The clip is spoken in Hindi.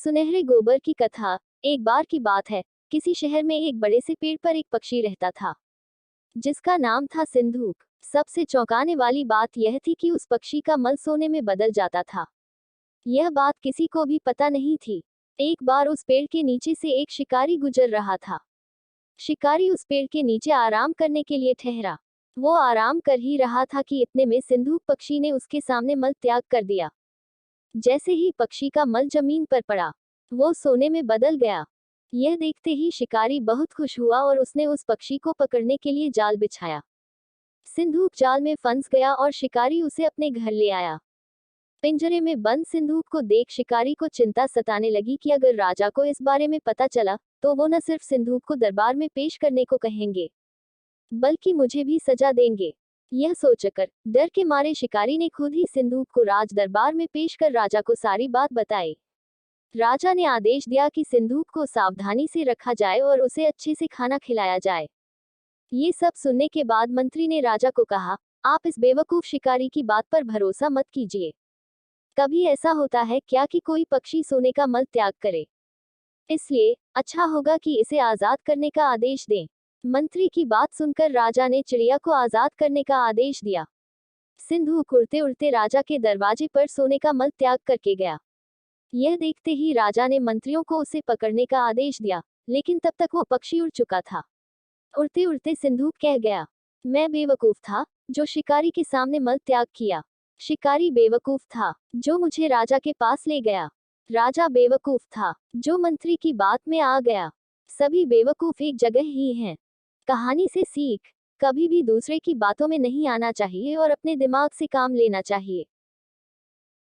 सुनहरे गोबर की कथा। एक बार की बात है, किसी शहर में एक बड़े से पेड़ पर एक पक्षी रहता था, जिसका नाम था सिंधूक। सबसे चौंकाने वाली बात यह थी कि उस पक्षी का मल सोने में बदल जाता था। यह बात किसी को भी पता नहीं थी। एक बार उस पेड़ के नीचे से एक शिकारी गुजर रहा था। शिकारी उस पेड़ के नीचे आराम करने के लिए ठहरा। वो आराम कर ही रहा था कि इतने में सिंधूक पक्षी ने उसके सामने मल त्याग कर दिया। जैसे ही पक्षी का मल जमीन पर पड़ा, वो सोने में बदल गया। यह देखते ही शिकारी बहुत खुश हुआ और उसने उस पक्षी को पकड़ने के लिए जाल बिछाया। सिंधूक जाल में फंस गया और शिकारी उसे अपने घर ले आया। पिंजरे में बंद सिंधूक को देख शिकारी को चिंता सताने लगी कि अगर राजा को इस बारे में पता चला, तो वो न सिर्फ सिंधूक को दरबार में पेश करने को कहेंगे, बल्कि मुझे भी सजा देंगे। यह सोचकर डर के मारे शिकारी ने खुद ही सिंधूक को राज दरबार में पेश कर राजा को सारी बात बताई। राजा ने आदेश दिया कि सिंधूक को सावधानी से रखा जाए और उसे अच्छे से खाना खिलाया जाए। ये सब सुनने के बाद मंत्री ने राजा को कहा, आप इस बेवकूफ शिकारी की बात पर भरोसा मत कीजिए। कभी ऐसा होता है क्या कि कोई पक्षी सोने का मल त्याग करे? इसलिए अच्छा होगा कि इसे आजाद करने का आदेश दें। मंत्री की बात सुनकर राजा ने चिड़िया को आजाद करने का आदेश दिया। सिंधूक उड़ते उड़ते राजा के दरवाजे पर सोने का मल त्याग करके गया। यह देखते ही राजा ने मंत्रियों को उसे पकड़ने का आदेश दिया, लेकिन तब तक वो पक्षी उड़ चुका था। उड़ते उड़ते सिंधूक कह गया, मैं बेवकूफ था जो शिकारी के सामने मल त्याग किया। शिकारी बेवकूफ था जो मुझे राजा के पास ले गया। राजा बेवकूफ था जो मंत्री की बात में आ गया। सभी बेवकूफ एक जगह ही हैं। कहानी से सीख, कभी भी दूसरे की बातों में नहीं आना चाहिए और अपने दिमाग से काम लेना चाहिए।